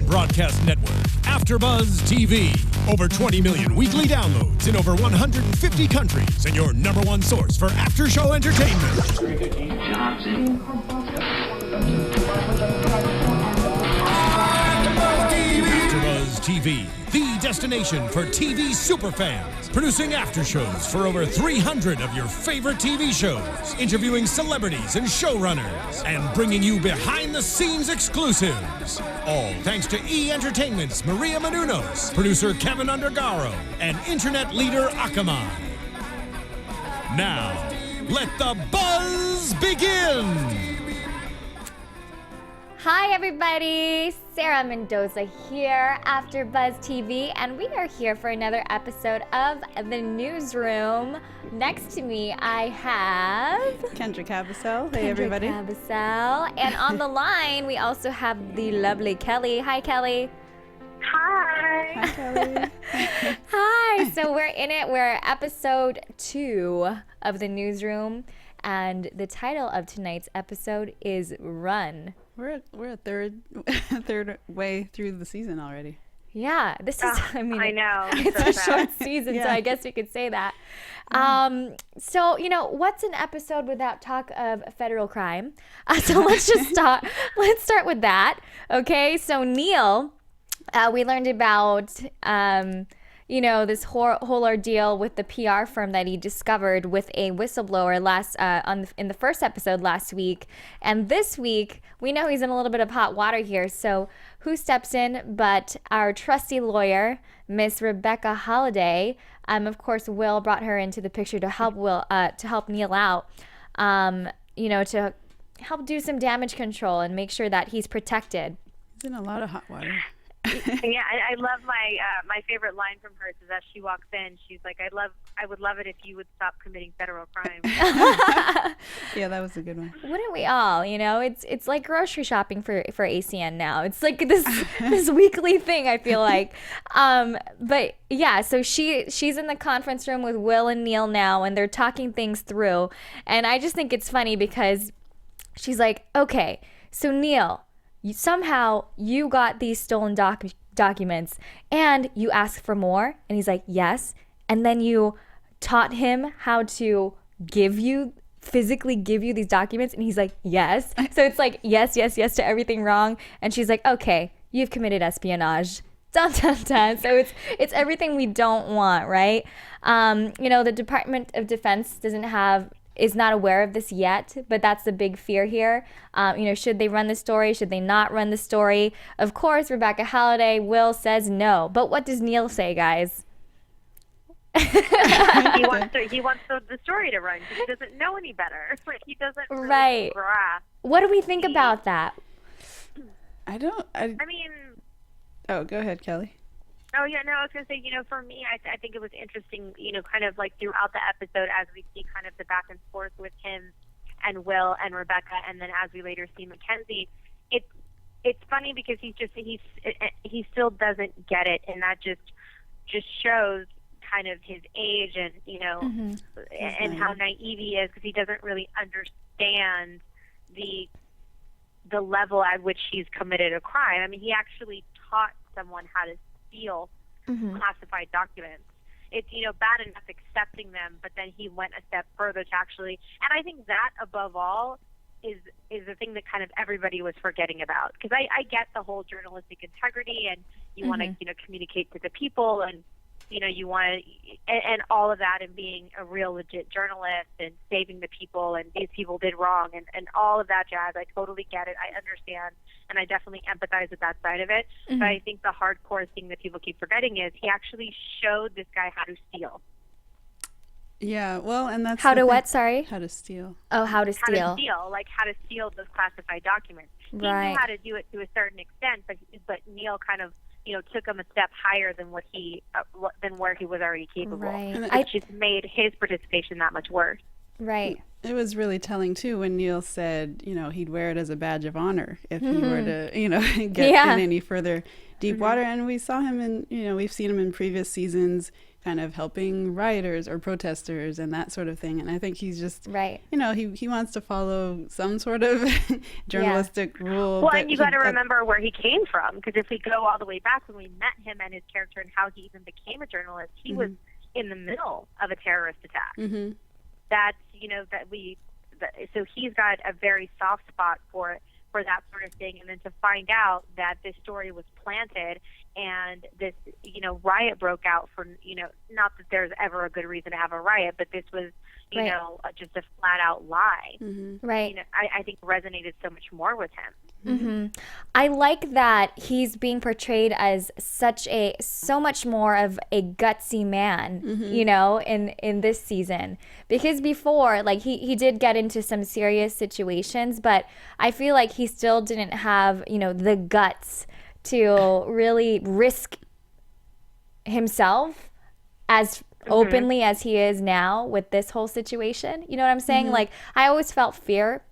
American broadcast network, AFTERBUZZ TV. Over 20 million weekly downloads in over 150 countries, and your number one source for after-show entertainment. AFTERBUZZ TV, the destination for TV superfans. Producing aftershows for over 300 of your favorite TV shows. Interviewing celebrities and showrunners. And bringing you behind-the-scenes exclusives. All thanks to E! Entertainment's Maria Menounos, producer Kevin Undergaro, and internet leader Akamai. Now, let the buzz begin! Hi everybody, Sarah Mendoza here, AFTERBUZZ TV, and we are here for another episode of The Newsroom. Next to me, I have... Kendra Kabasele. Hey everybody. Kendra Kabasele. And on the line, we also have the lovely Kellie. Hi Kellie. Hi. Hi, Kellie. Hi. So we're in it. We're episode 2 of The Newsroom, and the title of tonight's episode is Run. We're a third way through the season already. Yeah, this is, I know. It's so a sad. short season, so I guess we could say that. So, you know, what's an episode without talk of federal crime? So let's just start. Let's start with that. Okay, so Neil, we learned about, you know, this whole ordeal with the PR firm that he discovered with a whistleblower in the first episode last week. And this week, we know he's in a little bit of hot water here. So who steps in but our trusty lawyer, Miss Rebecca Holliday. Of course, Will brought her into the picture to help Neil out, you know, to help do some damage control and make sure that he's protected. He's in a lot of hot water. Yeah, I love my favorite line from her is as she walks in, she's like, I would love it if you would stop committing federal crime. Yeah, that was a good one. Wouldn't we all? You know, it's like grocery shopping for ACN now. It's like this weekly thing, I feel like. But yeah, so she's in the conference room with Will and Neil now, and they're talking things through. And I just think it's funny because she's like, okay, so Neil, somehow you got these stolen documents and you asked for more, and he's like, yes, and then you taught him how to physically give you these documents, and he's like, yes. So it's like yes to everything wrong, and she's like, okay, you've committed espionage. Dun, dun, dun. So it's everything we don't want, right? You know, the Department of Defense is not aware of this yet, but that's the big fear here. You know, should they run the story? Should they not run the story? Of course, Rebecca Holliday, Will says no. But what does Neil say, guys? he wants the story to run because he doesn't know any better. He doesn't really grasp. What do we think about that? I mean... Oh, go ahead, Kellie. Oh, yeah, no, I was going to say, you know, for me, I think it was interesting, you know, kind of like throughout the episode as we see kind of the back and forth with him and Will and Rebecca, and then as we later see McKenzie, it's funny because he still doesn't get it, and that just shows kind of his age and, you know, and how naive he is because he doesn't really understand the level at which he's committed a crime. I mean, he actually taught someone how to steal classified documents. It's, you know, bad enough accepting them, but then he went a step further to actually, and I think that above all is the thing that kind of everybody was forgetting about. Because I get the whole journalistic integrity and you want to, you know, communicate to the people and, you know, you want to, and all of that and being a real legit journalist and saving the people and these people did wrong and all of that jazz. I totally get it. I understand. And I definitely empathize with that side of it. But I think the hardcore thing that people keep forgetting is he actually showed this guy how to steal. Yeah, well, and that's how to what? Sorry, how to steal. Oh, how to steal. How to steal, like how to steal those classified documents. He knew how to do it to a certain extent, but Neil kind of, you know, took him a step higher than where he was already capable. Right. It just made his participation that much worse. Right. It was really telling too when Neil said, you know, he'd wear it as a badge of honor if he were to, you know, get in any further deep water. And we saw him in, you know, we've seen him in previous seasons kind of helping rioters or protesters and that sort of thing. And I think he's just, right. you know, he wants to follow some sort of journalistic rule. Well, and you got to remember where he came from, because if we go all the way back when we met him and his character and how he even became a journalist, he was in the middle of a terrorist attack. That's, you know, so he's got a very soft spot for that sort of thing. And then to find out that this story was planted and this, you know, riot broke out for, you know, not that there's ever a good reason to have a riot, but this was, you know, just a flat out lie. Right. You know, I think resonated so much more with him. I like that he's being portrayed as so much more of a gutsy man, you know, in this season, because before, like, he did get into some serious situations, but I feel like he still didn't have, you know, the guts to really risk himself as openly as he is now with this whole situation. You know what I'm saying? Like, I always felt fear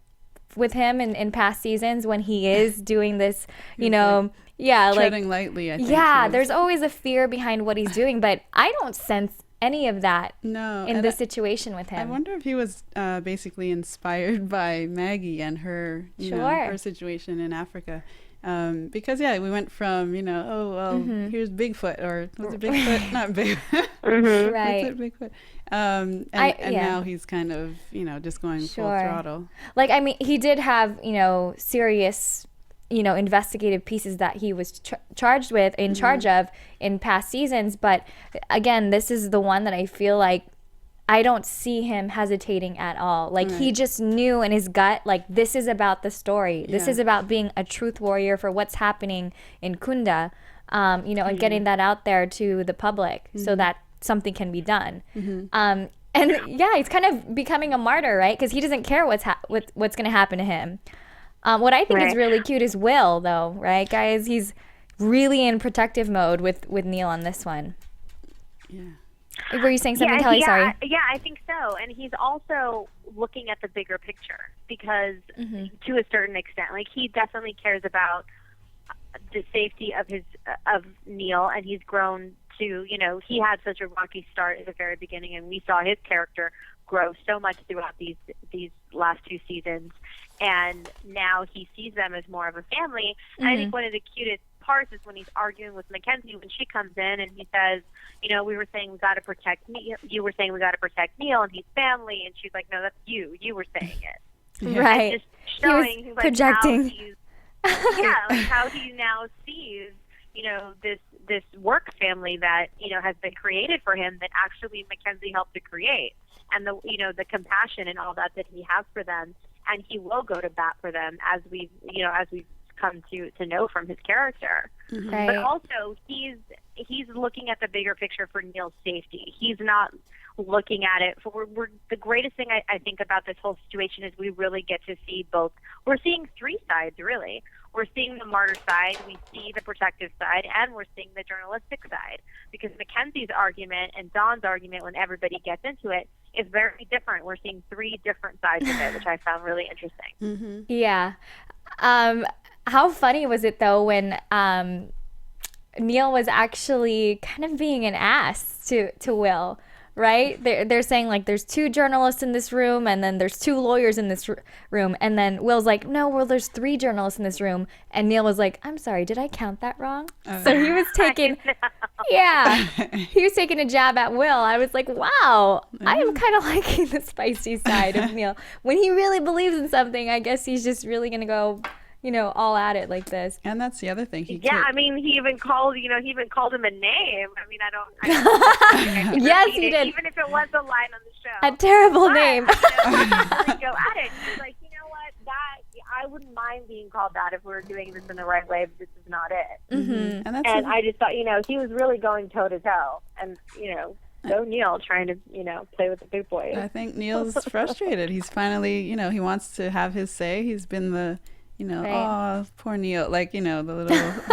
with him in past seasons when he is doing this, you know, treading lightly, I think. Yeah, there's always a fear behind what he's doing, but I don't sense any of that in this situation with him. I wonder if he was basically inspired by Maggie and her, you know, her situation in Africa. Because we went from, you know, oh well, here's Bigfoot, or was it Bigfoot? Not Bigfoot. Right. Was it Bigfoot? And now he's kind of, you know, just going full throttle. Like, I mean, he did have, you know, serious, you know, investigative pieces that he was charged with, in charge of in past seasons. But again, this is the one that I feel like I don't see him hesitating at all. Like, he just knew in his gut, like, this is about the story. This is about being a truth warrior for what's happening in Kunda, you know, and getting that out there to the public so that something can be done. And he's kind of becoming a martyr, right? Because he doesn't care what's going to happen to him. What I think is really cute is Will, though, right, guys? He's really in protective mode with Neil on this one. Yeah. Were you saying something, Kelly? Sorry. Yeah, I think so. And he's also looking at the bigger picture, because to a certain extent, like, he definitely cares about the safety of Neil, and he's grown to, you know, he had such a rocky start at the very beginning, and we saw his character grow so much throughout these last 2 seasons, and now he sees them as more of a family. And I think one of the cutest parts is when he's arguing with McKenzie when she comes in, and he says, you know, we were saying we got to protect Neil. You were saying we got to protect Neil and his family, and she's like, no, that's you. You were saying it. Right. And just showing, he was like, projecting. How he now sees, you know, this work family that, you know, has been created for him, that actually McKenzie helped to create, and the, you know, the compassion and all that he has for them, and he will go to bat for them, as we've come to know from his character. Right. But also he's looking at the bigger picture for Neil's safety. He's not looking at it for the greatest thing I think about this whole situation is we really get to see both. We're seeing 3 sides, really. We're seeing the martyr side, we see the protective side, and we're seeing the journalistic side, because Mackenzie's argument and Don's argument, when everybody gets into it, is very different. We're seeing 3 different sides of it, which I found really interesting. Yeah. How funny was it, though, when Neil was actually kind of being an ass to Will, right? They're saying, like, there's 2 journalists in this room, and then there's 2 lawyers in this room, and then Will's like, no, well, there's 3 journalists in this room, and Neil was like, I'm sorry, did I count that wrong? So he was taking, he was taking a jab at Will. I was like, wow, I am kind of liking the spicy side of Neil. When he really believes in something, I guess he's just really going to go, you know, all at it like this. And that's the other thing. I mean, he even called him a name. I mean, I don't yes, he did. Even if it was a line on the show. A terrible name. You know, really go at it. He's like, you know what, I wouldn't mind being called that if we were doing this in the right way, but this is not it. And I just thought, you know, he was really going toe to toe, and, you know, so Neil trying to, you know, play with the big boys. I think Neil's frustrated. He's finally, you know, he wants to have his say. He's been the you know, Right. oh, poor Neil, like, you know, the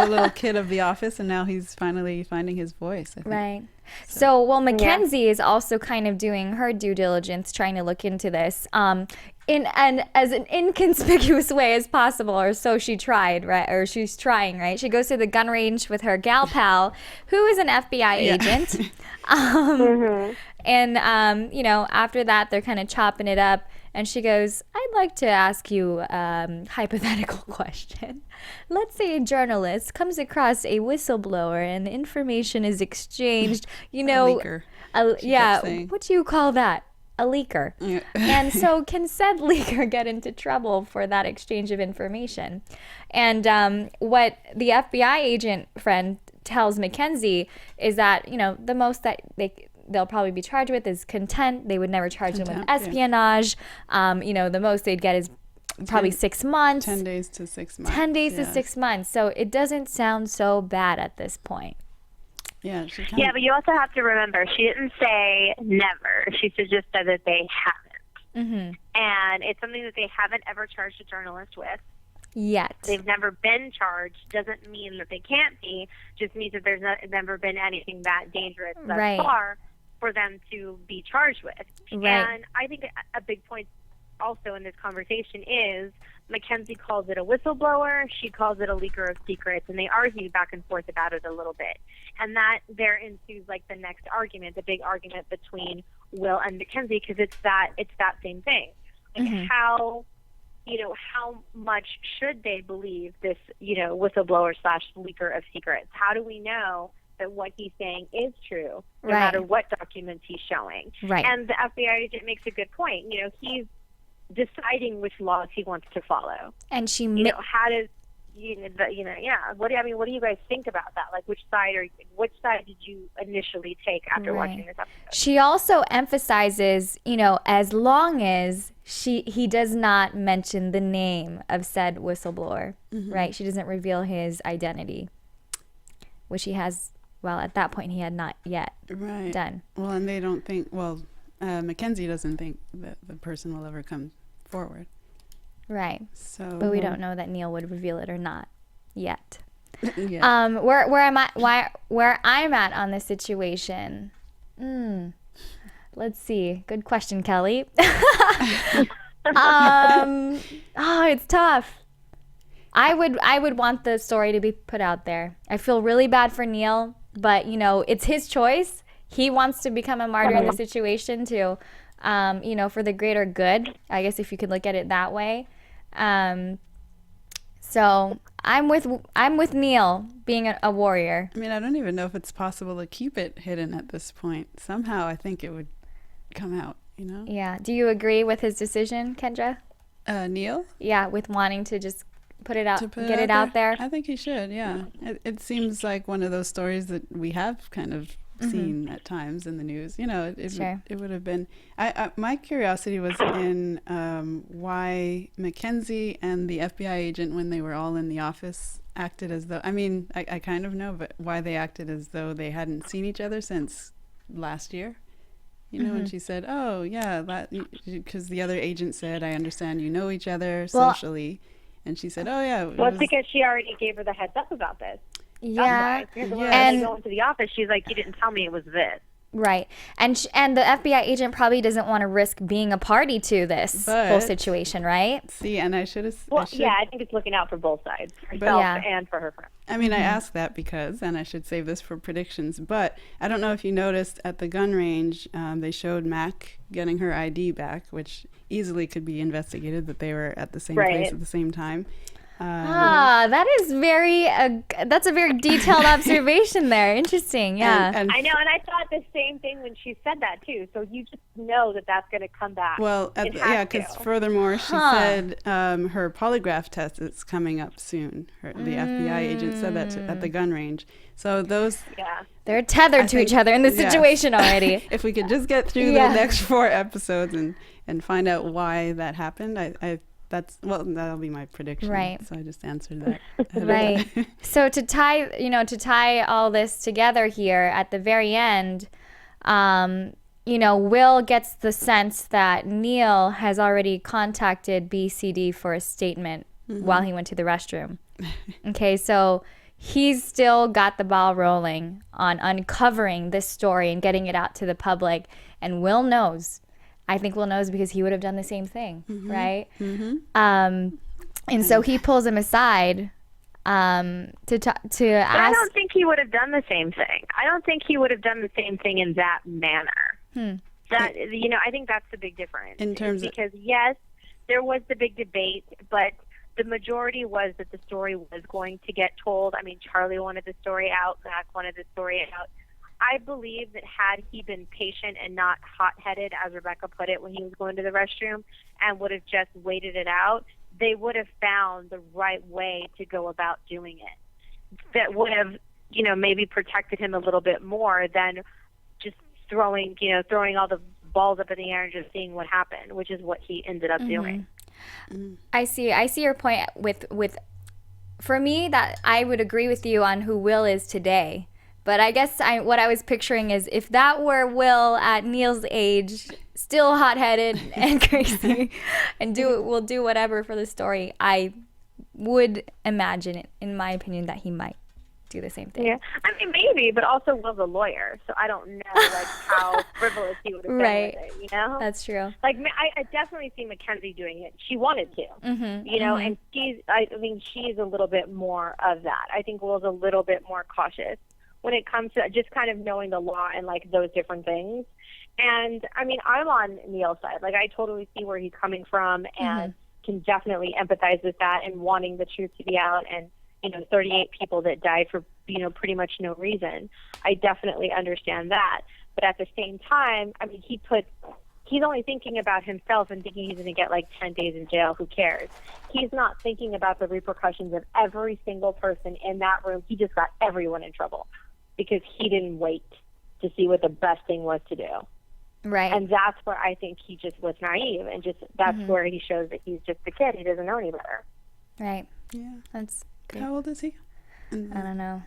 little kid of the office, and now he's finally finding his voice, I think. Right. So, well, McKenzie is also kind of doing her due diligence, trying to look into this, in as an inconspicuous way as possible, or so she tried, right? Or she's trying, right? She goes to the gun range with her gal pal, who is an FBI agent, and you know, after that, they're kind of chopping it up. And she goes, I'd like to ask you a hypothetical question. Let's say a journalist comes across a whistleblower and the information is exchanged. You know, leaker, yeah, what do you call that? A leaker. Yeah. And so can said leaker get into trouble for that exchange of information? And what the FBI agent friend tells McKenzie is that, you know, the most that they'll probably be charged with is contempt. They would never charge them with espionage. You know, the most they'd get is probably 6 months. 10 days to 6 months. 10 days to 6 months. So it doesn't sound so bad at this point. Yeah, yeah, but you also have to remember, she didn't say never. She just said that they haven't. And it's something that they haven't ever charged a journalist with. Yet. They've never been charged. Doesn't mean that they can't be. Just means that there's never been anything that dangerous thus far for them to be charged with. Right. And I think a big point also in this conversation is McKenzie calls it a whistleblower, she calls it a leaker of secrets, and they argue back and forth about it a little bit. And that there ensues like the next argument, the big argument between Will and McKenzie, because it's that same thing. Like how much should they believe this, you know, whistleblower / leaker of secrets? How do we know that what he's saying is true, no matter what documents he's showing? Right. And the FBI agent makes a good point. You know, he's deciding which laws he wants to follow. And she, how does, what do you guys think about that? Like, which side did you initially take after watching this episode? She also emphasizes, you know, as long as he does not mention the name of said whistleblower, right? She doesn't reveal his identity, which he has. Well, at that point, he had not yet done. Well, and they don't think. Well, McKenzie doesn't think that the person will ever come forward. Right. So, but we don't know that Neil would reveal it or not yet. Yeah. Where I'm at on this situation. Let's see. Good question, Kelly. It's tough. I would want the story to be put out there. I feel really bad for Neil, but you know, it's his choice. He wants to become a martyr in the situation to, you know, for the greater good. I guess if you could look at it that way. So I'm with Neil being a warrior. I mean, I don't even know if it's possible to keep it hidden at this point. Somehow, I think it would come out. You know? Yeah. Do you agree with his decision, Kendra? Neil? Yeah, with wanting to just put it out, get it out out there. I think he should. Yeah. It seems like one of those stories that we have kind of seen at times in the news. You know, it would have been. My curiosity was in why McKenzie and the FBI agent, when they were all in the office, acted as though. I mean, I kind of know, but why they acted as though they hadn't seen each other since last year. You know, when she said, "Oh, yeah," because the other agent said, "I understand you know each other socially," and she said, "Oh, yeah." Well, it's because she already gave her the heads up about this. Yeah. And going to the office, she's like, "You didn't tell me it was this." Right. And the FBI agent probably doesn't want to risk being a party to this whole situation, right? See, and I should have... yeah, I think it's looking out for both sides, herself and for her friends. I mean, I asked that because, and I should save this for predictions, but I don't know if you noticed at the gun range, they showed Mac getting her ID back, which easily could be investigated that they were at the same place at the same time. That's a very detailed observation there. Interesting, yeah. And I know, and I thought the same thing when she said that too. So you just know that that's going to come back. Well, because furthermore, she said her polygraph test is coming up soon. The FBI agent said that at the gun range. So those, they're tethered to each other in this situation already. If we could just get through the next 4 episodes and find out why that happened, that'll be my prediction. Right. So I just answered that. Right. So to tie all this together here at the very end, Will gets the sense that Neil has already contacted BCD for a statement while he went to the restroom. Okay, so he's still got the ball rolling on uncovering this story and getting it out to the public. And Will knows. I think Will knows because he would have done the same thing, right? And so he pulls him aside to ask. I don't think he would have done the same thing. I don't think he would have done the same thing in that manner. That, you know, I think that's the big difference. In terms because yes, there was the big debate, but the majority was that the story was going to get told. I mean, Charlie wanted the story out, Zach wanted the story out. I believe that had he been patient and not hot-headed, as Rebecca put it, when he was going to the restroom, and would have just waited it out, they would have found the right way to go about doing it. That would have, you know, maybe protected him a little bit more than just throwing all the balls up in the air and just seeing what happened, which is what he ended up doing. I see your point with for me, that I would agree with you on who Will is today. But I guess what I was picturing is if that were Will at Neil's age, still hot-headed and crazy, and will do whatever for the story, I would imagine, in my opinion, that he might do the same thing. Yeah, I mean, maybe, but also Will's a lawyer, so I don't know like how frivolous he would have been with it, you know? That's true. Like, I definitely see McKenzie doing it. She wanted to, you know, and I mean, she's a little bit more of that. I think Will's a little bit more cautious when it comes to just kind of knowing the law and like those different things. And I mean, I'm on Neil's side. Like, I totally see where he's coming from and can definitely empathize with that and wanting the truth to be out. And, you know, 38 people that died for, you know, pretty much no reason. I definitely understand that. But at the same time, I mean, he's only thinking about himself and thinking he's going to get like 10 days in jail. Who cares? He's not thinking about the repercussions of every single person in that room. He just got everyone in trouble because he didn't wait to see what the best thing was to do. Right. And that's where I think he just was naive, and just that's where he shows that he's just a kid. He doesn't know any better. Right. Yeah. That's good. How old is he? I don't know.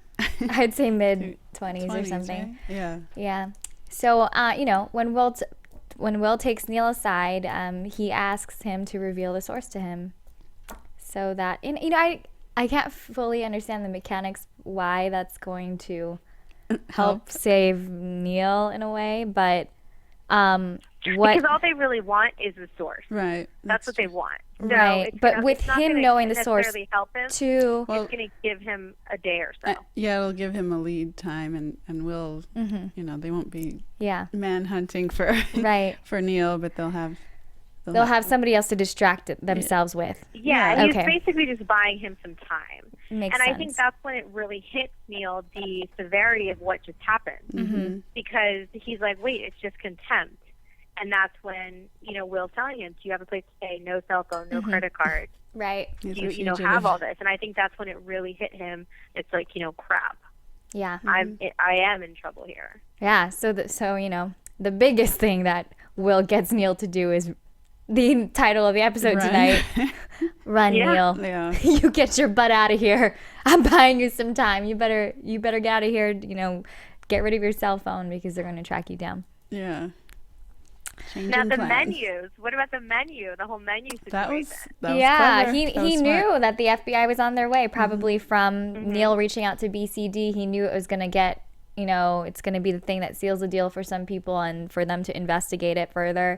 I'd say mid-20s or something. Right? Yeah. Yeah. So, you know, when Will takes Neil aside, he asks him to reveal the source to him, so that, and you know, I can't fully understand the mechanics why that's going to help save Neil in a way, but because all they really want is the source. Right. That's what they want. So right. But with him knowing the source, help him, too, it's going to give him a day or so. Yeah, it'll give him a lead time, and Will, you know, they won't be manhunting for for Neil, but they'll have somebody else to distract themselves with. Yeah, and he's basically just buying him some time. Makes and sense. I think that's when it really hits Neil the severity of what just happened. Because he's like, wait, it's just contempt. And that's when, you know, Will's telling him, do you have a place to stay? No cell phone, no credit card. Right. You know, have all this. And I think that's when it really hit him. It's like, you know, crap. Yeah. I am in trouble here. Yeah. So you know, the biggest thing that Will gets Neil to do is the title of the episode tonight. Run, Neil. Yeah. You get your butt out of here. I'm buying you some time. You better get out of here. You know, get rid of your cell phone because they're going to track you down. Yeah. Now the menus. What about the menu? The whole menu situation. That was yeah. clever. He knew that the FBI was on their way. Probably from Neil reaching out to BCD. He knew it was going to get. You know, it's going to be the thing that seals the deal for some people and for them to investigate it further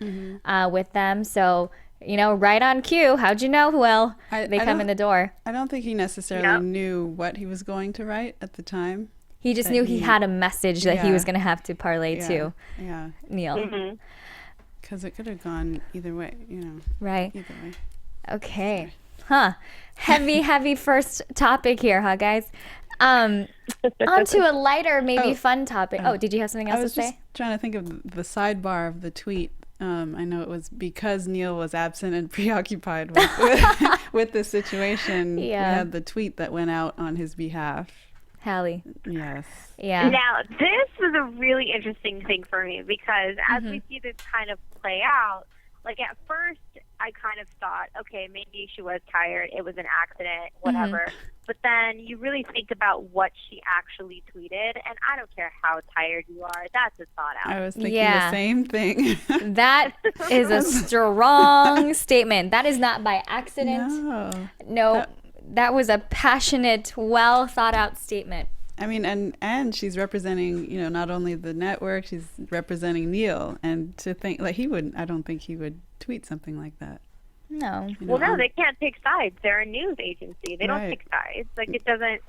with them. So, you know, right on cue. How'd you know, Will? They come in the door. I don't think he necessarily knew what he was going to write at the time. He just knew he had a message that he was going to have to parlay to Neil. Because it could have gone either way, you know. Right. Either way. Okay. Huh. Heavy first topic here, huh, guys? On to a lighter, maybe fun topic. Oh, did you have something else to say? I was just trying to think of the sidebar of the tweet. I know it was because Neil was absent and preoccupied with the situation. We had the tweet that went out on his behalf. Hallie. Yes. Yeah. Now, this was a really interesting thing for me because as we see this kind of play out, like at first I kind of thought, okay, maybe she was tired. It was an accident, whatever. But then you really think about what she actually tweeted, and I don't care how tired you are. That's a thought out. I was thinking the same thing. That is a strong statement. That is not by accident. No, that was a passionate, well thought out statement. I mean, and she's representing, you know, not only the network, she's representing Neil. And to think, like, I don't think he would tweet something like that. No. You know, well, no, they can't pick sides. They're a news agency. They don't pick sides. Like, it doesn't,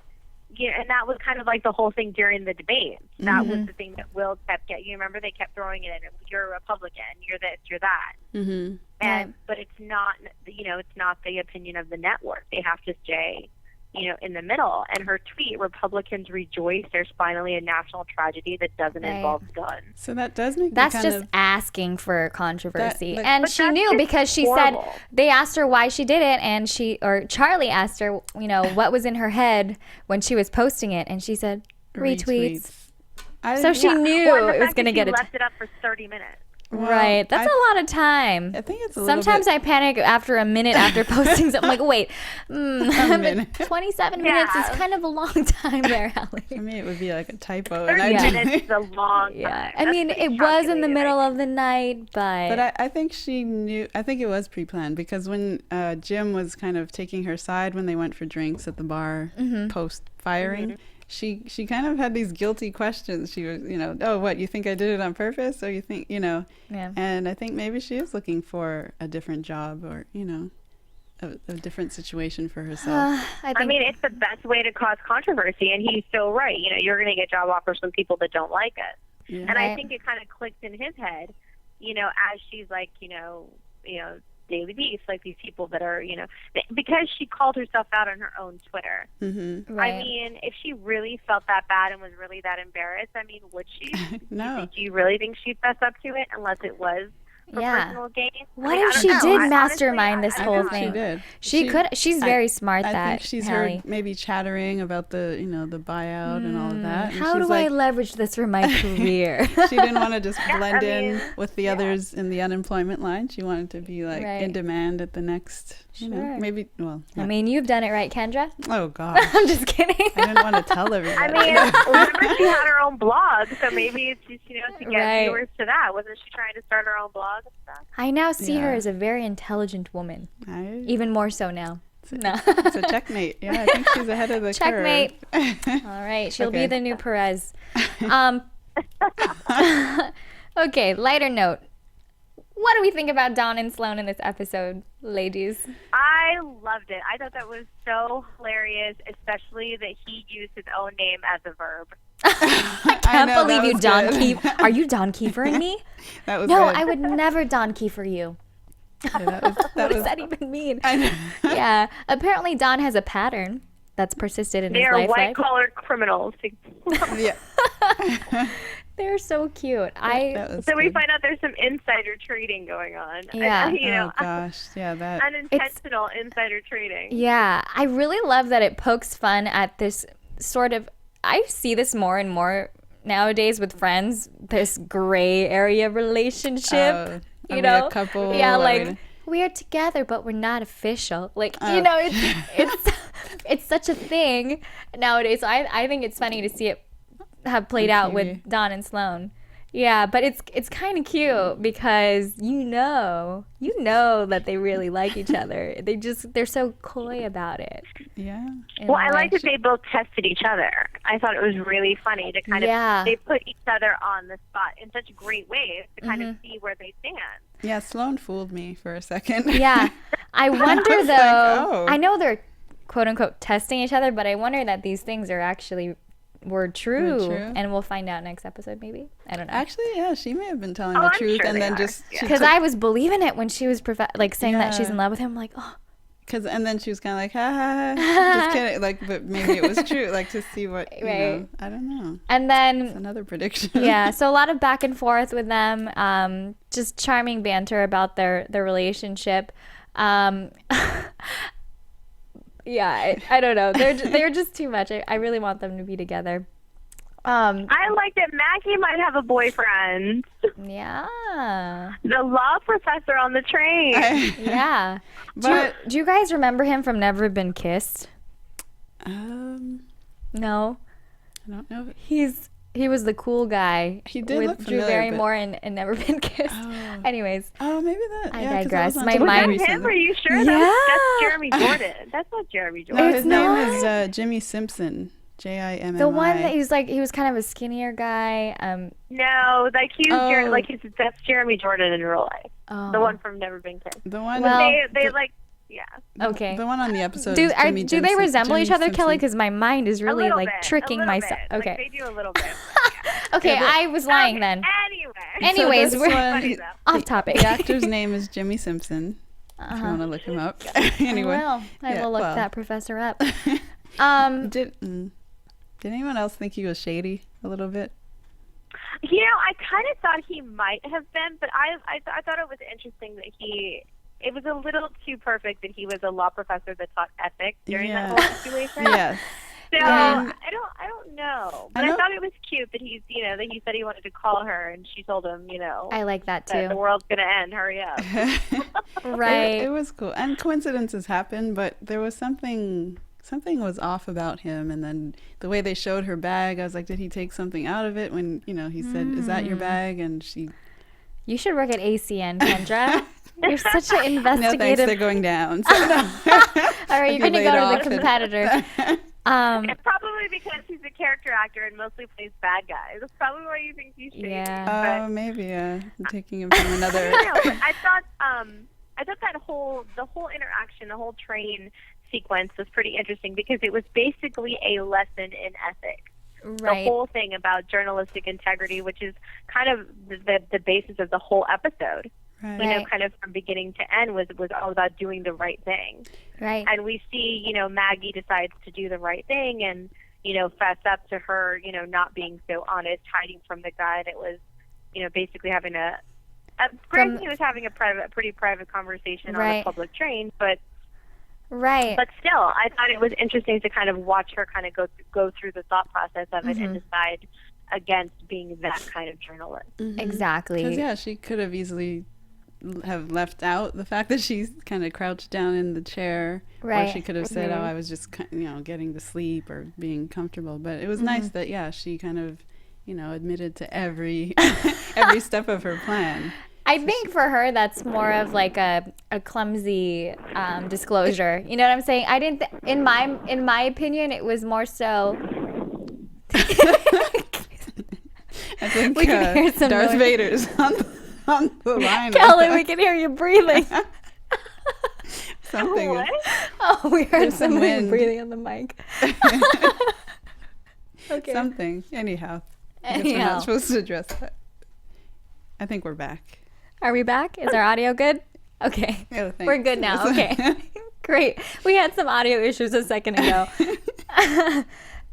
you know, and that was kind of like the whole thing during the debate. That was the thing that Will kept getting. You remember, they kept throwing it in. You're a Republican. You're this, you're that. But it's not, you know, it's not the opinion of the network. They have to stay, you know, in the middle. And her tweet, Republicans rejoice, there's finally a national tragedy that doesn't involve guns. So that does make That's just asking for controversy. But she knew, because she said, they asked her why she did it, and Charlie asked her, you know, what was in her head when she was posting it, and she said, retweets. So she knew it was going to get left it up for 30 minutes. Well, right. That's a lot of time. I think it's a Sometimes I panic after a minute after posting something. I'm like, wait, 27 minutes is kind of a long time there, Allie. For me, it would be like a typo. 30 minutes is a long time. I mean, it was in the middle of the night, but I think she knew. I think it was pre-planned, because when Jim was kind of taking her side when they went for drinks at the bar post-firing, she kind of had these guilty questions. She was, you know, oh, what, you think I did it on purpose? Or you think, you know, and I think maybe she is looking for a different job, or, you know, a different situation for herself. I mean, it's the best way to cause controversy, and he's so right. You know, you're going to get job offers from people that don't like it. Yeah. And I think it kind of clicked in his head, you know, as she's like, you know, Daily Beast, like these people that are, you know, because she called herself out on her own Twitter. Right. I mean, if she really felt that bad and was really that embarrassed, I mean, would she? No. Do you really think she'd fess up to it unless it was for personal gain? What if she did mastermind this whole thing? She did. She could. She's very smart. I think she's heard maybe chattering about the, you know, the buyout and all of that. And how do I leverage this for my career? She didn't want to just blend in with the others in the unemployment line. She wanted to be like in demand at the next, you know, maybe. Well, I mean, you've done it right, Kendra. Oh God. I'm just kidding. I didn't want to tell everybody. I mean, remember she had her own blog, so maybe it's just, you know, to get viewers to that. Wasn't she trying to start her own blog and stuff? I now see her as a very intelligent woman. Even more so now. It's a checkmate. Yeah, I think she's ahead of the checkmate. curve. All right, she'll be the new Perez. Okay, lighter note. What do we think about Don and Sloan in this episode, ladies? I loved it. I thought that was so hilarious, especially that he used his own name as a verb. I can't believe you, Don Kiefer. Are you Don Kiefering me? That was no, good. I would never Don Kiefer you. Yeah, what does that even mean? Yeah, apparently Don has a pattern that's persisted in his life. They are white-collar criminals. Yeah. They're so cute. So we find out there's some insider trading going on. Yeah. And, you know, oh gosh, yeah, that unintentional insider trading. Yeah, I really love that it pokes fun at this sort of. I see this more and more nowadays with friends. This gray area relationship. You know, a couple. Yeah, like we are together, but we're not official. Like you know, it's such a thing nowadays. So I think it's funny to see it have played out with Don and Sloan. Yeah, but it's kind of cute because you know that they really like each other. They're so coy about it. Yeah. Well, I like that they both tested each other. I thought it was really funny to kind of they put each other on the spot in such great ways to kind of see where they stand. Yeah, Sloan fooled me for a second. Yeah. I wonder though. I know they're quote unquote testing each other, but I wonder that these things are actually were true, and we'll find out next episode maybe. I don't know. Actually, yeah, she may have been telling the truth, sure and then because I was believing it when she was saying that she's in love with him. I'm like, oh, and then she was kind of like, ha ha, ha. Just kidding, like, but maybe it was true, like to see what you know, I don't know. And then it's another prediction. Yeah, so a lot of back and forth with them, just charming banter about their relationship. Yeah, I don't know. They're just too much. I really want them to be together. I like that Maggie might have a boyfriend. Yeah. The law professor on the train. Yeah. But do you guys remember him from Never Been Kissed? No. I don't know. He was the cool guy. He did with look Drew familiar, Barrymore and Never Been Kissed. Oh. Anyways. Oh, maybe that. I yeah, 'cause that digress. was on My TV mind- Was that him? Are recently. you sure? Yeah. That's Jeremy Jordan. That's not Jeremy Jordan. No, It's his not. name is Jimmy Simpson. Jimmy. The one that he was kind of a skinnier guy. No, like that's Jeremy Jordan in real life. Oh. The one from Never Been Kissed. The one. Well, They like, yeah. Okay. The one on the episode. Do is Jimmy do they Simpson- resemble Jimmy each other, Simpson. Kelly? Because my mind is really a like little bit, tricking a little myself. bit. Okay. Like, they do a little bit. Okay, I was lying Okay, then. Anyway. Anyways, this we're one- Funny though. off topic. The actor's name is Jimmy Simpson. If you want to look him up. Anyway. I will look that professor up. Did anyone else think he was shady a little bit? You know, I kind of thought he might have been, but I thought it was interesting that it was a little too perfect that he was a law professor that taught ethics during that whole situation. Yes. So Yeah. I don't know, but I thought it was cute that that he said he wanted to call her, and she told him, I like that that the too. world's gonna end. Hurry up. Right. It was cool. And coincidences happen, but there was something was off about him. And then the way they showed her bag, I was like, did he take something out of it when, he said, is that your bag? And she... You should work at ACN, Kendra. You're such an No, thanks, investigative. they're going down. So no. All right, you're going to laid go to off. the competitor. It's probably because he's a character actor and mostly plays bad guys. That's probably why you think he's shady. Yeah. Maybe. I'm taking him from another... No, but I thought the whole interaction, the whole train sequence was pretty interesting because it was basically a lesson in ethics. Right. The whole thing about journalistic integrity, which is kind of the basis of the whole episode. Right. Kind of from beginning to end was all about doing the right thing. Right. And we see, Maggie decides to do the right thing and, fess up to her, not being so honest, hiding from the guy that was, basically having granted he was having a pretty private conversation on a public train, but Right. But still, I thought it was interesting to kind of watch her kind of go through the thought process of it and decide against being that kind of journalist. Exactly. Because, she could have easily have left out the fact that she's kind of crouched down in the chair. Right. Or she could have said, oh, I was just, getting to sleep or being comfortable. But it was nice that, she kind of, admitted to every step of her plan. I think for her, that's more of like a clumsy disclosure. You know what I'm saying? I didn't. In my opinion, it was more so. I think We can hear some Darth noise. Vader's on the line. Kelly, we can hear you breathing. Something. What? Oh, we heard There's some somebody wind. breathing on the mic. Okay. Something. Anyhow. I guess we're Anyhow. not supposed to address that. I think we're back. Are we back? Is our audio good? Okay. Yeah, thanks. We're good now. Okay. Great. We had some audio issues a second ago.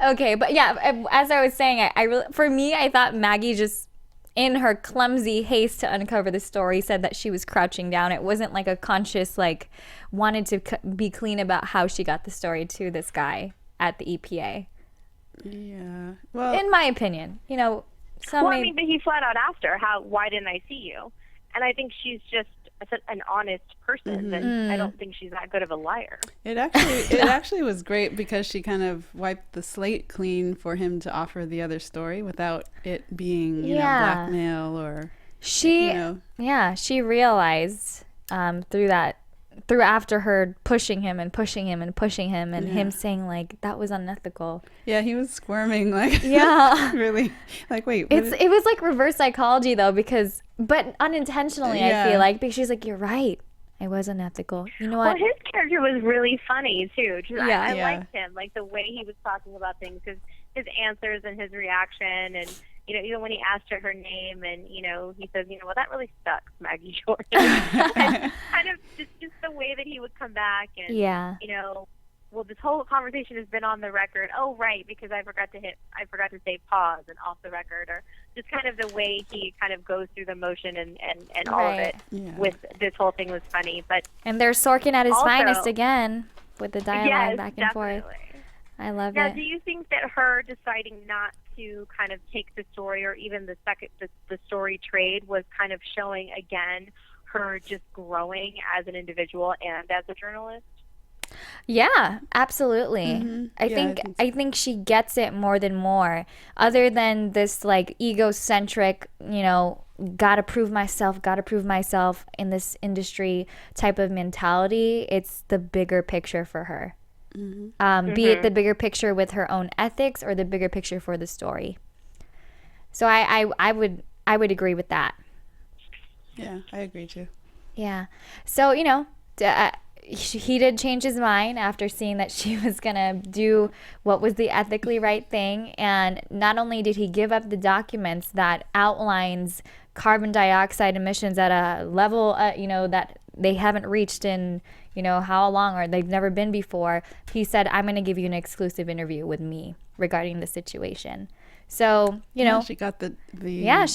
Okay, but yeah, as I was saying, for me, I thought Maggie just, in her clumsy haste to uncover the story, said that she was crouching down. It wasn't like a conscious, wanted to be clean about how she got the story to this guy at the EPA. Yeah. Well, In my opinion, some Well, I mean, but he flat out asked her, why didn't I see you? And I think she's just an honest person. That I don't think she's that good of a liar. it actually was great because she kind of wiped the slate clean for him to offer the other story without it being, blackmail or, she realized through after her pushing him and him saying that was unethical. Yeah, he was squirming Yeah. really wait. It was like reverse psychology though, but unintentionally, I feel like, because she's like, you're right, it was unethical. You know what? Well, his character was really funny too. Yeah. I liked him, the way he was talking about things, his answers and his reaction, and even when he asked her name, and he says, well, that really sucks, Maggie Jordan. And kind of just the way that he would come back, and well, this whole conversation has been on the record. Oh, right, because I forgot to say pause and off the record, or just kind of the way he kind of goes through the motion and all of it. Yeah. With this whole thing was funny, but And there's Sorkin at his Also- finest again with the dialogue yes, back and definitely. forth. I love Now, it. do you think that her deciding not to kind of take the story, or even the story trade was kind of showing again her just growing as an individual and as a journalist. Yeah, absolutely. Mm-hmm. I think she gets it more than more. Other than this like egocentric, gotta prove myself in this industry type of mentality, it's the bigger picture for her. Mm-hmm. Be it the bigger picture with her own ethics or the bigger picture for the story. So I would agree with that. Yeah, I agree too. Yeah. So, he did change his mind after seeing that she was going to do what was the ethically right thing. And not only did he give up the documents that outlines carbon dioxide emissions at a level, that they haven't reached in, how long, or they've never been before, he said, I'm going to give you an exclusive interview with me regarding the situation. So, she got the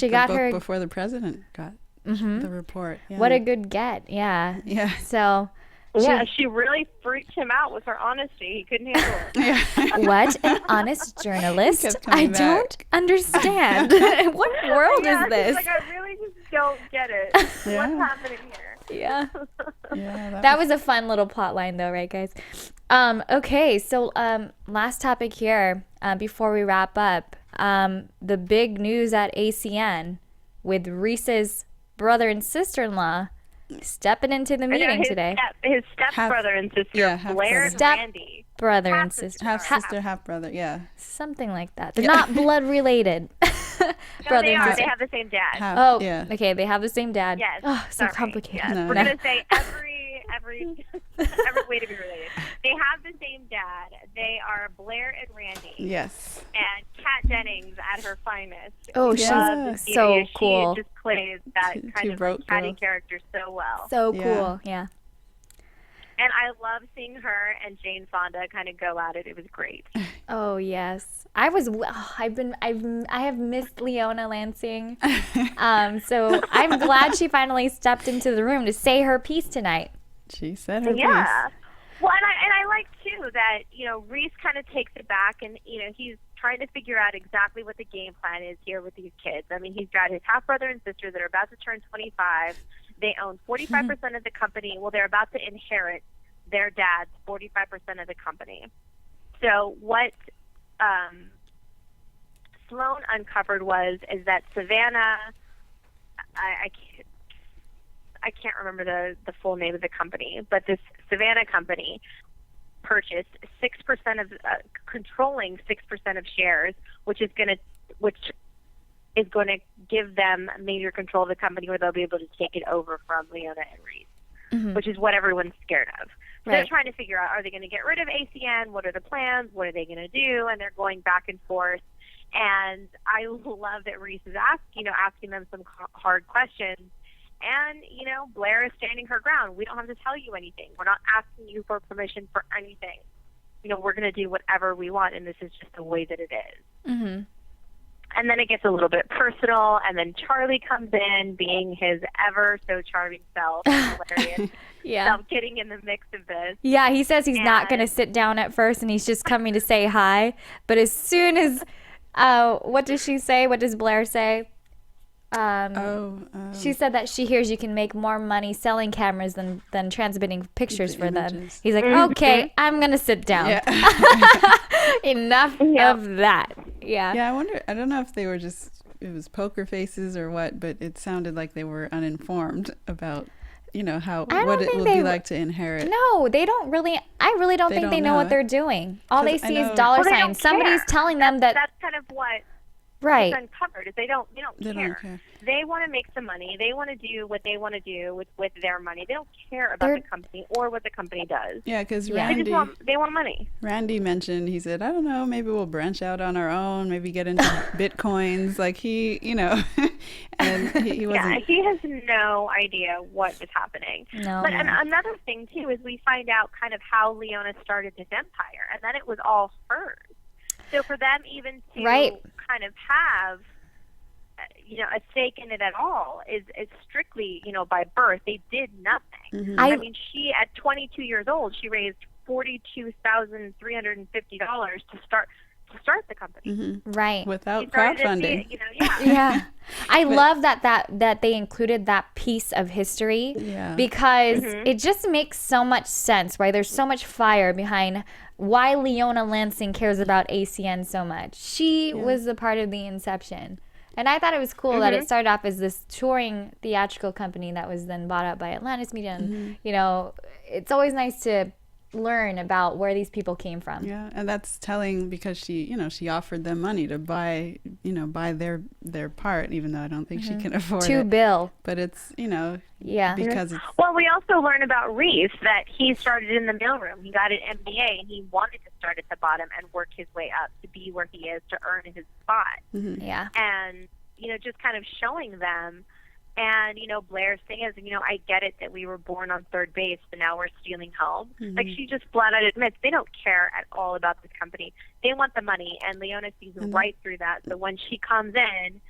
got book her before the president got the report. Yeah. What a good get. Yeah. Yeah. So... Yeah, she really freaked him out with her honesty. He couldn't handle it. What? An honest journalist? I don't understand. What world is this? Like, I really just don't get it. What's happening here? Yeah. Yeah. That was a fun little plot line, though, right, guys? Okay, so last topic here before we wrap up. The big news at ACN with Reese's brother and sister-in-law stepping into the meeting today. His stepbrother and sister, Blair and Randy. Brother and sister. Half sister, half brother, yeah. Something like that. They're not blood related. No, they are. They have the same dad. Okay, they have the same dad. Yes. Oh, so complicated. Yes. No. We're going to say every way to be related. They have the same dad. They are Blair and Randy. Yes. And Kat Dennings at her finest. Oh, she's so cool. She just plays that kind of catty character so well. So cool, yeah. And I love seeing her and Jane Fonda kind of go at it. It was great. Oh yes, I have missed Leona Lansing, so I'm glad she finally stepped into the room to say her piece tonight. She said her piece. Well, and I like too that Reese kind of takes it back, and he's trying to figure out exactly what the game plan is here with these kids. I mean, he's got his half brother and sister that are about to turn 25. They own 45% of the company. Well, they're about to inherit their dad's 45% of the company. So what Sloan uncovered is that Savannah, I can't remember the full name of the company, but this Savannah company purchased 6% of controlling 6% of shares, which is going to give them major control of the company, where they'll be able to take it over from Leona and Reese, which is what everyone's scared of. So they're trying to figure out, are they going to get rid of ACN? What are the plans? What are they going to do? And they're going back and forth. And I love that Reese is asking them some hard questions. And, Blair is standing her ground. We don't have to tell you anything. We're not asking you for permission for anything. We're going to do whatever we want, and this is just the way that it is. Mm-hmm. And then it gets a little bit personal, and then Charlie comes in, being his ever so charming self, hilarious self, getting in the mix of this. Yeah, he says he's not going to sit down at first, and he's just coming to say hi. But as soon as, what does she say? What does Blair say? She said that she hears you can make more money selling cameras than transmitting pictures for them. He's like, okay, I'm going to sit down. Yeah. Enough of that. Yeah. Yeah, I don't know if it was poker faces or what, but it sounded like they were uninformed about, what it will be like to inherit. No, they don't really, I really don't think they know what they're doing. All they see is dollar signs. Somebody's telling them that. That's kind of what. Right. It's uncovered. They don't care. They want to make some money. They want to do what they want to do with their money. They don't care about the company or what the company does. Yeah, because Randy, they want money. Randy mentioned, he said, I don't know, maybe we'll branch out on our own, maybe get into Bitcoins. Like he, and he wasn't. Yeah, he has no idea what is happening. No. But another thing too is we find out kind of how Leona started this empire, and that it was all hers. So for them even to kind of have, a stake in it at all is strictly, by birth. They did nothing. Mm-hmm. I mean, she, at 22 years old, she raised $42,350 to to start the company. Right. Without crowdfunding. Yeah. I love that they included that piece of history because it just makes so much sense, right? There's so much fire behind why Leona Lansing cares about ACN so much. She was a part of the inception. And I thought it was cool that it started off as this touring theatrical company that was then bought up by Atlantis Media. And, you know, it's always nice to learn about where these people came from. Yeah, and that's telling because she offered them money to buy their part, even though I don't think she can afford it. $2 billion. But it's, because it's... Well, we also learn about Reese that he started in the mailroom. He got an MBA and he wanted to start at the bottom and work his way up to be where he is, to earn his spot. Yeah. And, just kind of showing them. And, Blair's thing is, I get it that we were born on third base, but now we're stealing home. Like, she just flat out admits they don't care at all about this company. They want the money, and Leona sees right through that. So when she comes in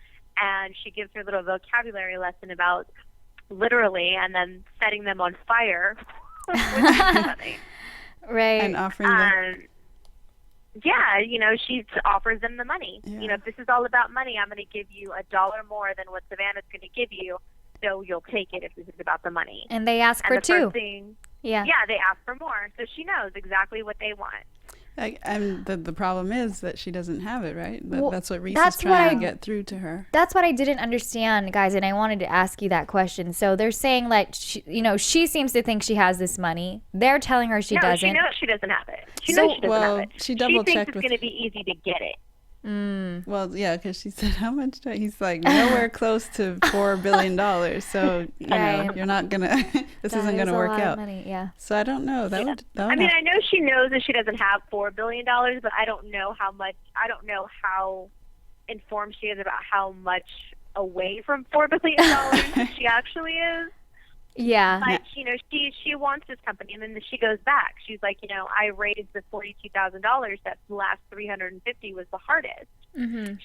and she gives her little vocabulary lesson about literally and then setting them on fire, which is funny. Right. And offering them... she offers them the money. Yeah. If this is all about money, I'm going to give you $1 more than what Savannah's going to give you, so you'll take it if this is about the money. And they ask for the two. First thing, they ask for more, so she knows exactly what they want. And the problem is that she doesn't have it, right? That's what Reese that's is trying to what get through to her. That's what I didn't understand, guys, and I wanted to ask you that question. So they're saying that she seems to think she has this money. They're telling her she doesn't. She knows she doesn't have it. She knows she doesn't have it. She double-checked. She thinks it's going to be easy to get it. Well, yeah, because she said, how much? He's like, nowhere close to $4 billion. So, you're not going to, this isn't going to work out. Money, yeah. So I don't know. That would I know she knows that she doesn't have $4 billion, but I don't know how informed she is about how much away from $4 billion she actually is. Yeah. But, she wants this company, and then she goes back. She's like, I raised the $42,000. That last $350 was the hardest.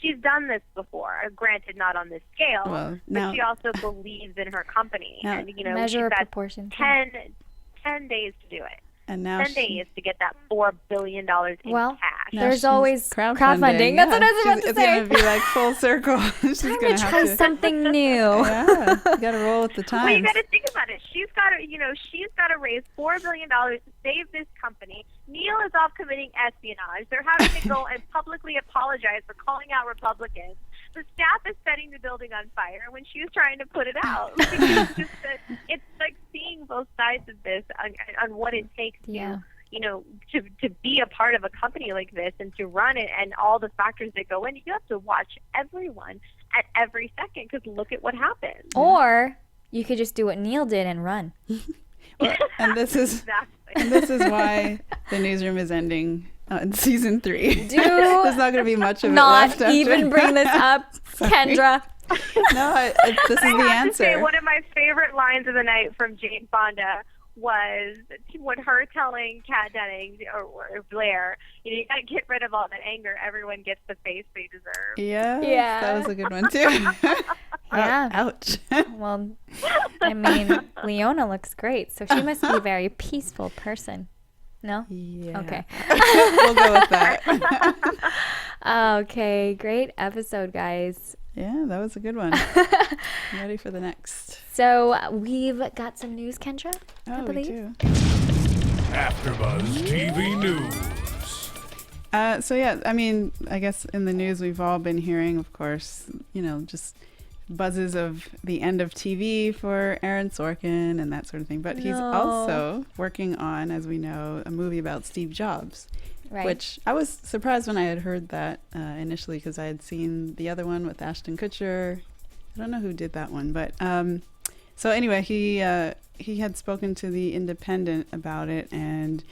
She's done this before, granted not on this scale, but she also believes in her company. And, measure she's got proportions. 10 days to do it. And now 10 days to get that $4 billion in cash. There's always crowdfunding. That's what I was about to say. It's going to be like full circle. She's going to try something new. Yeah, you got to roll with the times. Well, you got to think about it. She's got to raise $4 billion to save this company. Neil is off committing espionage. They're having to go and publicly apologize for calling out Republicans. The staff is setting the building on fire when she was trying to put it out. It's like seeing both sides of this on what it takes to be a part of a company like this and to run it, and all the factors that go in. You have to watch everyone at every second, because look at what happens. Or you could just do what Neil did and run. And this is why the Newsroom is ending in season 3. There's not going to be much of it left. Not even bring this up, Kendra. No, this is the answer. Say, one of my favorite lines of the night from Jane Fonda was when her telling Kat Dennings or Blair, you got to get rid of all that anger. Everyone gets the face they deserve. Yeah, that was a good one too. Yeah. Ouch. Well, I mean, Leona looks great, so she must be a very peaceful person. No? Yeah. Okay. We'll go with that. Okay, great episode, guys. Yeah, that was a good one. I'm ready for the next. So we've got some news, Kendra, I believe. We do. AFTERBUZZ TV News. So yeah, I mean, I guess in the news we've all been hearing, of course, just buzzes of the end of TV for Aaron Sorkin and that sort of thing. But he's also working on, as we know, a movie about Steve Jobs. Right. Which I was surprised when I had heard that initially, because I had seen the other one with Ashton Kutcher. I don't know who did that one, but so anyway, he had spoken to The Independent about it, and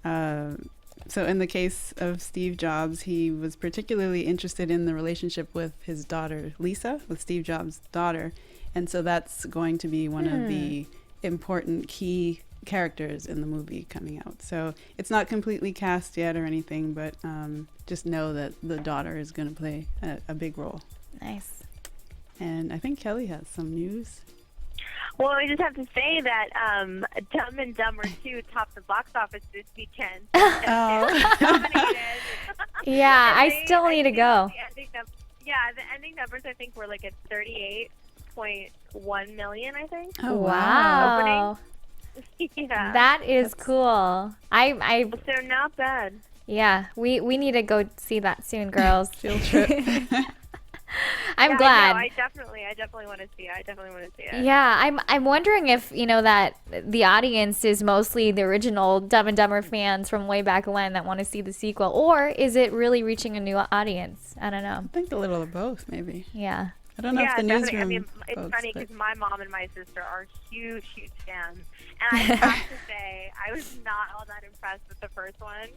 so in the case of Steve Jobs, he was particularly interested in the relationship with his daughter Lisa, with Steve Jobs' daughter, and so that's going to be one of the important key characters in the movie coming out. So it's not completely cast yet or anything, but just know that the daughter is going to play a big role. Nice. And I think Kelly has some news. Well, I just have to say that Dumb and Dumber 2 topped the box office this weekend. Nominated. Yeah, I still need to go. The ending numbers I think were like at 38.1 million, I think. Oh wow. Yeah. That is cool. I So not bad. Yeah, we need to go see that soon, girls. Field trip. I'm glad. I definitely want to see it. Yeah, I'm wondering if, that the audience is mostly the original Dumb and Dumber fans from way back when that want to see the sequel, or is it really reaching a new audience? I don't know. I think a little of both, maybe. Yeah. I don't know if the Newsroom. I mean, it's funny because my mom and my sister are huge fans, and I have to say I was not all that impressed with the first one.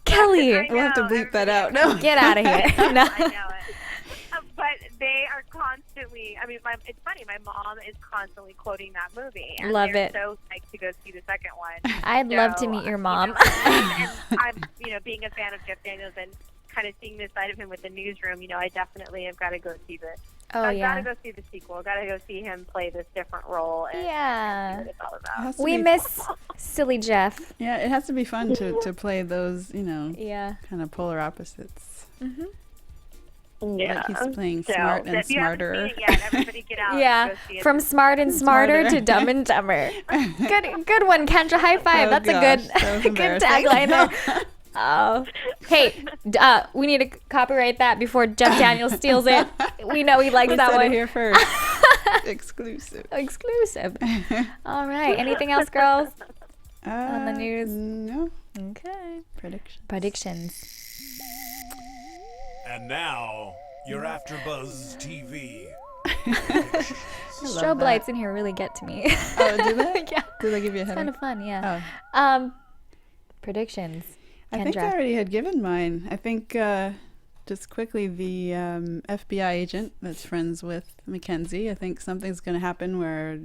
Kelly, we'll have to bleep that out. No, get out of here. No. I know it. But they are constantly. I mean, it's funny. My mom is constantly quoting that movie. And Love they're it. So psyched to go see the second one. I'd love to meet your mom. And I'm, being a fan of Jeff Daniels and kind of seeing this side of him with the Newsroom. I definitely have got to go see this. I've got to go see the sequel. Got to go see him play this different role. And see what it's all about. We miss silly Jeff. Yeah, it has to be fun to play those, Yeah. kind of polar opposites. Mm-hmm. Yeah. Like he's playing smart and smarter. Everybody get out. Yeah, Go see it. from smart and smarter to dumb and dumber. Good one, Kendra. High five. That's a good tagline. Though. Oh, hey, we need to copyright that before Jeff Daniels steals it. We know he likes that one. Here first. Exclusive. All right. Anything else, girls? On the news? No. Okay. Predictions. And now, your AfterBuzz TV. Strobe lights in here really get to me. Oh, do they? Yeah. Do they give you a headache? Kind of fun, yeah. Oh. Predictions. I think I already had given mine. I think just quickly the FBI agent that's friends with McKenzie. I think something's going to happen where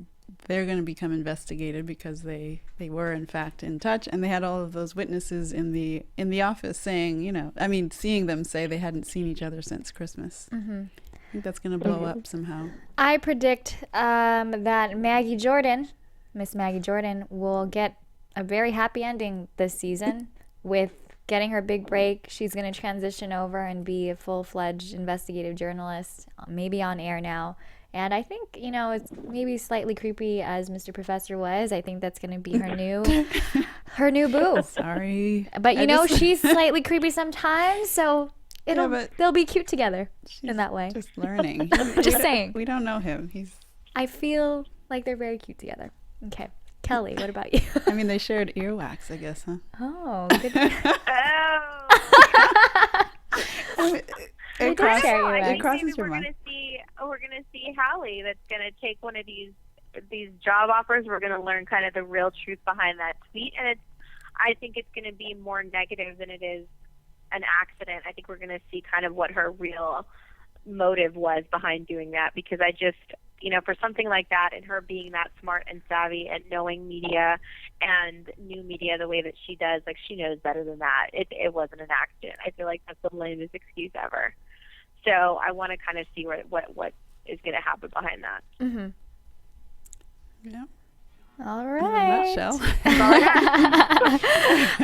they're going to become investigated because they were in fact in touch, and they had all of those witnesses in the office saying, seeing them say they hadn't seen each other since Christmas. Mm-hmm. I think that's going to blow up somehow. I predict that Miss Maggie Jordan, will get a very happy ending this season with getting her big break. She's going to transition over and be a full-fledged investigative journalist, maybe on air now. And I think, it's maybe slightly creepy as Mr. Professor was. I think that's going to be her new boo. Sorry. But she's slightly creepy sometimes, so they'll be cute together in that way. Just learning. Just saying. We don't know him. I feel like they're very cute together. Okay. Kelly, what about you? I mean, they shared earwax, I guess, huh? Oh, good. It crosses your mind. We're gonna see Hallie. That's gonna take one of these job offers. We're gonna learn kind of the real truth behind that tweet, and I think it's gonna be more negative than it is an accident. I think we're gonna see kind of what her real motive was behind doing that, because I just, for something like that, and her being that smart and savvy and knowing media and new media the way that she does, like, she knows better than that. It wasn't an accident. I feel like that's the lamest excuse ever. So I want to kind of see what is going to happen behind that. Mm-hmm. Yeah. All right. In a nutshell.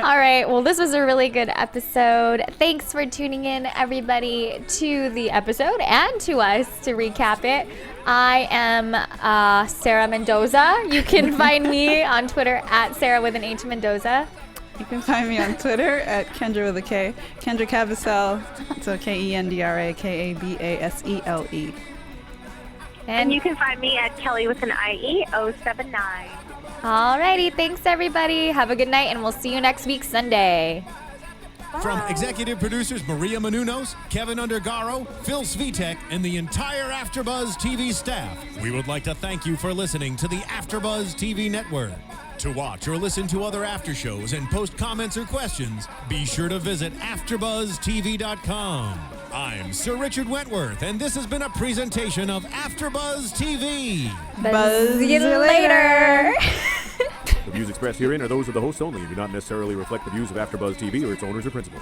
All right. Well, this was a really good episode. Thanks for tuning in, everybody, to the episode and to us to recap it. I am Sarah Mendoza. You can find me on Twitter at Sarah with an H Mendoza. You can find me on Twitter at Kendra with a K. Kendra Kabasele. So Kendra Kabasele. And you can find me at Kellie with an IE 079. Alrighty, thanks everybody. Have a good night, and we'll see you next week Sunday. From executive producers Maria Menounos, Kevin Undergaro, Phil Svitek, and the entire AfterBuzz TV staff, we would like to thank you for listening to the AfterBuzz TV network. To watch or listen to other after shows and post comments or questions, be sure to visit AfterBuzzTV.com. I'm Sir Richard Wentworth, and this has been a presentation of AfterBuzz TV. Buzz you later. The views expressed herein are those of the hosts only and do not necessarily reflect the views of AfterBuzz TV or its owners or principals.